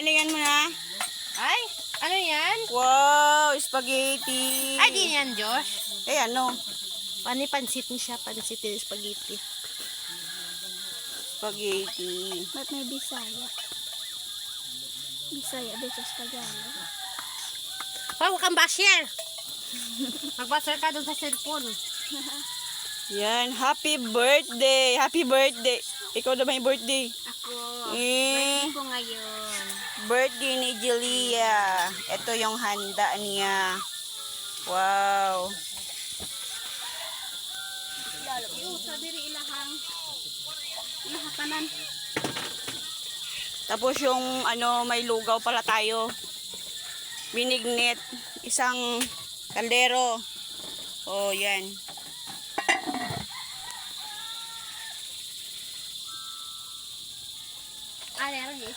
Ano yan mo na? Ay, ano yan? Wow, spaghetti. Ay, di yan, Josh. Eh, ano? Pansit niya siya. Pansit yung spaghetti. Spaghetti. Ba't may Bisaya? Bisaya versus Tagalog. Huwag kang basher. Mag-basher ka dun sa cellphone. Yan, happy birthday. Happy birthday. Ikaw na may birthday. Ako. Eh, Ko ngayon. birthday ni Julia. Ito yung handa niya. Wow. Yung sa diri ilahang. Ilahatanan. Tapos yung ano, may lugaw pala tayo. Binignit. Isang kaldero. Oh, yan. Ah, meron eh.